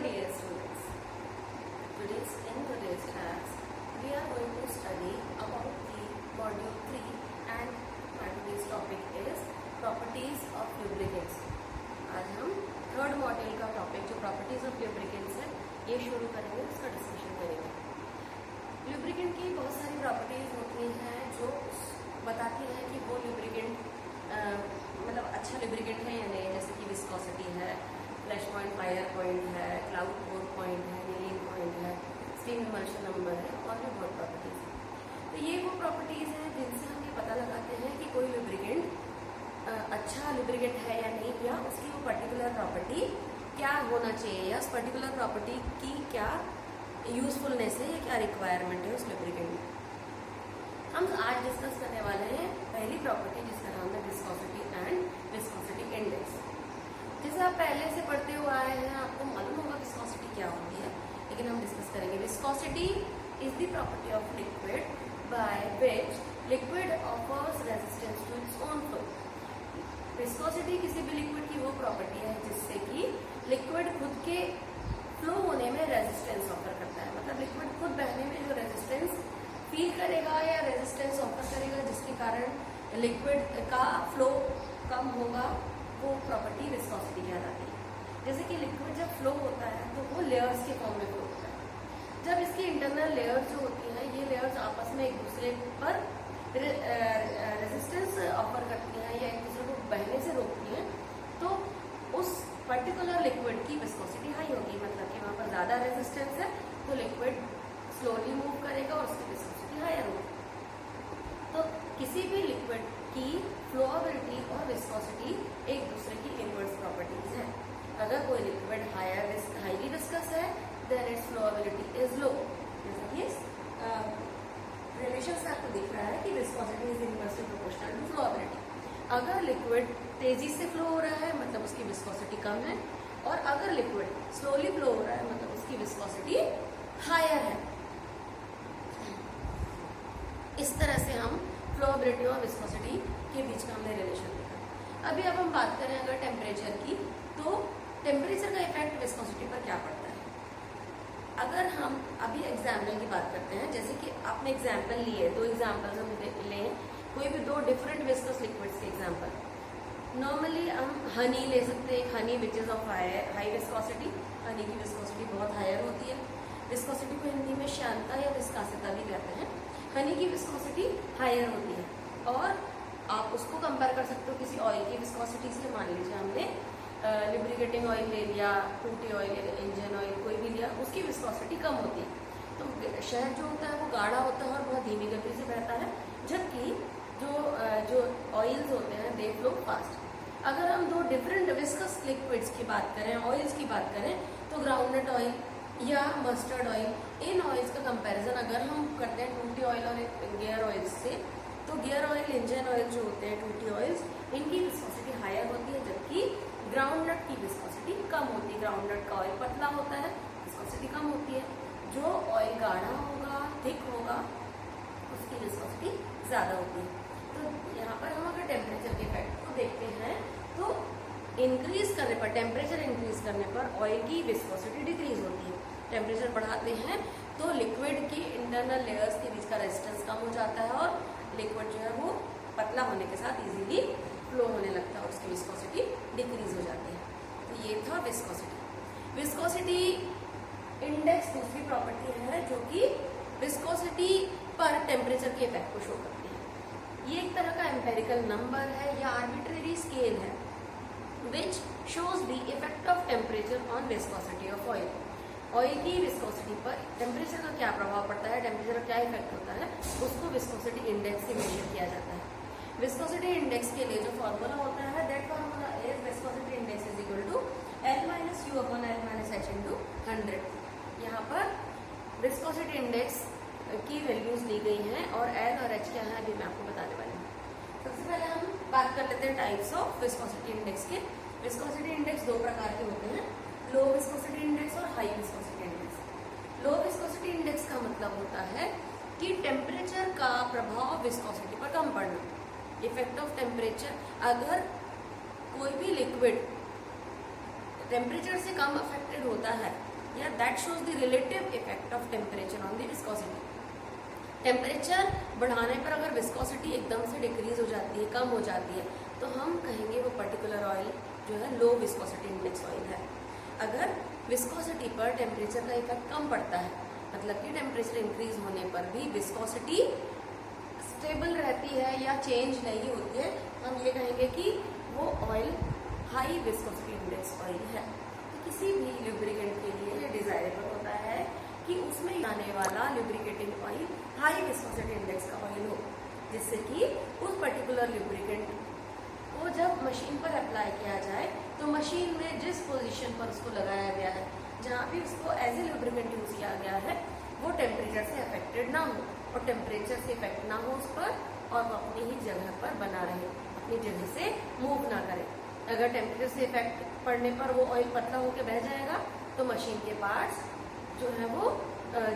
dear students, today's class we are going to study about the module 3 and today's topic is properties of lubricants. आज हम third module का topic जो properties of lubricants है ये शुरू करेंगे, उसका डिस्कशन करेंगे। लुब्रिकेंट की बहुत सारी प्रॉपर्टीज होती हैं जो बताती हैं कि वो लुब्रिकेंट मतलब अच्छा लुब्रिकेंट है या नहीं, जैसे कि विस्कोसिटी है, फ्लैश पॉइंट, फायर पॉइंट है, क्लाउड कोर पॉइंट है, नीलिंग पॉइंट है, स्टीम इमल्शन नंबर है और भी बहुत प्रॉपर्टीज है। तो ये वो प्रॉपर्टीज हैं जिनसे हम ये पता लगाते हैं कि कोई लुब्रिकेंट अच्छा लुब्रिकेंट है या नहीं, या उसकी वो पर्टिकुलर प्रॉपर्टी क्या होना चाहिए, या उस पर्टिकुलर प्रॉपर्टी की क्या यूजफुलनेस है या क्या रिक्वायरमेंट है उस लुब्रिकेंट में। हम आज डिस्कस करने वाले हैं पहली प्रॉपर्टी जिसका नाम है विस्कोसिटी एंड विस्कोसिटी इंडेक्स। जैसे आप पहले से पढ़ते हुए आए हैं, आपको मालूम होगा विस्कोसिटी क्या होती है, लेकिन हम डिस्कस करेंगे। Viscosity is the property of liquid by which liquid offers resistance to its own flow. Viscosity किसी भी लिक्विड की वो प्रॉपर्टी है जिससे कि लिक्विड खुद के फ्लो होने में रेजिस्टेंस ऑफर करता है, मतलब लिक्विड खुद बहने में जो रेजिस्टेंस फील करेगा या रेजिस्टेंस ऑफर करेगा जिसके कारण लिक्विड का फ्लो कम होगा, वो प्रॉपर्टी विस्कोसिटी कहलाती है। जैसे कि लिक्विड जब फ्लो होता है तो वो लेयर्स के फॉर्म में फ्लो होता है। जब इसकी इंटरनल लेयर्स जो होती हैं, ये लेयर्स आपस में एक दूसरे पर रेजिस्टेंस ऑफर करती हैं या एक दूसरे को बहने से रोकती हैं, तो उस पर्टिकुलर लिक्विड की विस्कोसिटी हाई होगी, मतलब कि वहाँ पर ज़्यादा रेजिस्टेंस है तो लिक्विड स्लोली मूव करेगा और उसकी विस्कोसिटी हायर होगी। तो किसी भी लिक्विड की फ्लोएबिलिटी और विस्कोसिटी एक दूसरे की इनवर्स प्रॉपर्टीज हैं। अगर कोई लिक्विड हाईली विस्कस है then its flowability is low. जैसे कि रिलेशन से आपको दिख रहा है कि viscosity is inversely proportional to flowability. अगर लिक्विड तेजी से फ्लो हो रहा है मतलब उसकी विस्कोसिटी कम है, और अगर लिक्विड स्लोली फ्लो हो रहा है मतलब उसकी विस्कोसिटी हायर है। इस तरह से हम फ्लोएबिलिटी और विस्कोसिटी के बीच का हमने रिलेशन देखा। अभी अब हम बात करें अगर टेम्परेचर की, तो टेम्परेचर का इफेक्ट विस्कोसिटी पर क्या पड़ता है। अगर हम अभी एग्जाम्पल की बात करते हैं, जैसे कि आपने एग्जाम्पल लिए, दो एग्जाम्पल हम लें, कोई भी दो डिफरेंट विस्कस लिक्विड्स के एग्जाम्पल। नॉर्मली हम हनी ले सकते हैं, Honey which is of high viscosity. Honey की विस्कोसिटी बहुत हायर होती है। विस्कोसिटी को हिंदी में श्यानता या विस्कासिता भी कहते हैं। हनी की विस्कोसिटी हायर होती है, और आप उसको कंपेयर कर सकते हो किसी ऑयल की विस्कोसिटी से। मान लीजिए हमने लिब्रिकेटिंग ऑयल ले लिया, टूटी ऑयल, इंजन ऑयल कोई भी लिया, उसकी विस्कोसिटी कम होती है। तो शहद जो होता है वो गाढ़ा होता है और बहुत धीमी गति से बहता है, जबकि जो ऑयल्स होते हैं दे फ्लो फास्ट। अगर हम दो डिफरेंट विस्कस लिक्विड्स की बात करें, ऑयल्स की बात करें, तो ग्राउंडनट ऑयल या मस्टर्ड ऑयल, इन ऑयल्स का कंपैरिजन अगर हम करते हैं टूटी ऑयल और गियर ऑयल से, तो गियर ऑयल, इंजन ऑयल जो होते हैं टूटी ऑयल्स, इनकी विस्कोसिटी हायर होती है, जबकि ग्राउंडनट की विस्कोसिटी कम होती है। ग्राउंडनट का ऑयल पतला होता है, विस्कोसिटी कम होती है। जो ऑयल गाढ़ा होगा, थिक होगा, उसकी विस्कोसिटी ज्यादा होती है। तो यहाँ पर हम अगर टेम्परेचर के इफेक्ट को देखते हैं, तो इंक्रीज करने पर, टेम्परेचर इंक्रीज करने पर ऑयल की विस्कोसिटी डिक्रीज होती है। टेम्परेचर बढ़ाते हैं तो लिक्विड की इंटरनल लेयर्स के बीच का रेजिस्टेंस कम हो जाता है और लिक्विड जो है वो पतला होने के साथ इजीली फ्लो होने लगता है और उसकी विस्कोसिटी डिक्रीज हो जाती है। तो ये था विस्कोसिटी। विस्कोसिटी इंडेक्स दूसरी प्रॉपर्टी है जो कि विस्कोसिटी पर टेम्परेचर के इफेक्ट को शो करती है। ये एक तरह का एम्पेरिकल नंबर है या आर्बिट्रेरी स्केल है which shows the effect of temperature on viscosity of oil। Oil की विस्कोसिटी पर टेम्परेचर का क्या प्रभाव पड़ता है, टेम्परेचर का क्या इफेक्ट होता है, उसको विस्कोसिटी इंडेक्स से मेजर किया जाता है। विस्कोसिटी इंडेक्स के लिए जो फॉर्मूला होता है, that formula is viscosity index is equal to L-U/L-H/100। यहाँ पर विस्कोसिटी इंडेक्स की वैल्यूज ली गई हैं और L और H क्या है अभी मैं आपको बताने वाली हूँ। सबसे पहले हम बात कर लेते हैं टाइप्स ऑफ विस्कोसिटी इंडेक्स के। विस्कोसिटी इंडेक्स दो प्रकार के होते हैं, लो विस्कोसिटी इंडेक्स और high viscosity index. Low viscosity index का मतलब होता है कि टेम्परेचर का प्रभाव विस्कोसिटी पर कम पड़ना। इफेक्ट ऑफ टेम्परेचर, अगर कोई भी लिक्विड टेम्परेचर से कम अफेक्टेड होता है या that shows the relative effect of temperature on the viscosity. Temperature बढ़ाने पर अगर विस्कोसिटी एकदम से डिक्रीज हो जाती है, कम हो जाती है, तो हम कहेंगे वो पर्टिकुलर ऑयल जो है लो विस्कोसिटी इंडेक्स ऑयल है। अगर विस्कोसिटी पर टेम्परेचर का इफेक्ट कम पड़ता है, मतलब कि टेम्परेचर इंक्रीज होने पर भी विस्कोसिटी स्टेबल रहती है या चेंज नहीं होती है, हम ये कहेंगे कि वो oil high viscosity index oil है। तो किसी भी लुब्रिकेंट के लिए ये डिजायरेबल होता है कि उसमें आने वाला lubricating oil high viscosity index का ऑयल हो, जिससे कि उस पर्टिकुलर लुब्रिकेंट को जब मशीन पर अप्लाई किया जाए तो मशीन में जिस पोजीशन पर उसको लगाया गया है, जहाँ भी उसको एज ए लुब्रिकेंट यूज किया गया है, वो टेम्परेचर से अफेक्टेड ना हो और टेम्परेचर से इफेक्ट ना हो उस पर, और वो अपनी ही जगह पर बना रहे, अपनी जगह से मूव ना करे। अगर टेम्परेचर से इफेक्ट पड़ने पर वो ऑयल पतला होकर बह जाएगा तो मशीन के पार्ट्स जो है वो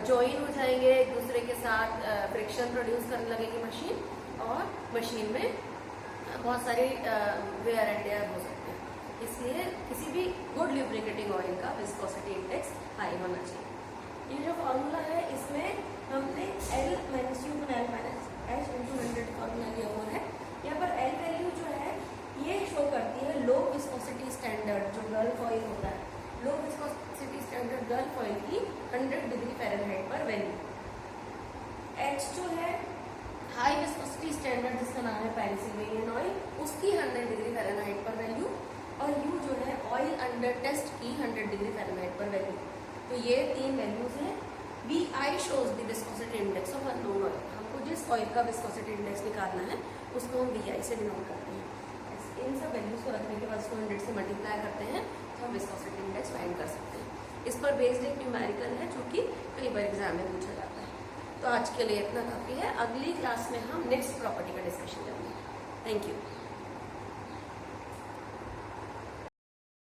ज्वाइन हो जाएंगे एक दूसरे के साथ, फ्रिक्शन प्रोड्यूस करने लगेगी मशीन, और मशीन में बहुत सारे वेयर एंड टेयर हो सकते हैं। इसलिए किसी भी गुड ल्यूब्रिकेटिंग ऑयल का विस्कोसिटी इंडेक्स हाई होना चाहिए। ये जो फॉर्मूला है इसमें हमने L माइनस U गुना L minus H into 100 formula लिया हुआ है। यहाँ पर L वैल्यू जो है ये शो करती है लो विस्कोसिटी स्टैंडर्ड जो गल्फ ऑयल होता है, low viscosity standard gulf oil की 100 डिग्री फ़ारेनहाइट पर वैल्यू। H जो है हाई विस्कोसिटी स्टैंडर्ड जिसका नाम है पेनिसिलिन ऑयल, उसकी 100 डिग्री फ़ारेनहाइट पर वैल्यू, और U जो है ऑयल अंडर टेस्ट की 100 डिग्री फ़ारेनहाइट पर वैल्यू। तो ये तीन वैल्यूज हैं। VI shows the viscosity index of unknown oil. हमको जिस ऑयल का विस्कोसिटी इंडेक्स निकालना है उसको हम VI से डिनोट करते हैं। इन सब वैल्यूज को रखने के बाद उसको 100 से मल्टीप्लाई करते हैं तो हम विस्कोसिटी इंडेक्स फाइंड कर सकते हैं। इस पर बेस्ड एक न्यूमेरिकल है जो कि कई बार एग्जाम में पूछा जाता है। तो आज के लिए इतना काफ़ी है। अगली क्लास में हम नेक्स्ट प्रॉपर्टी का डिस्कशन करेंगे। Thank you.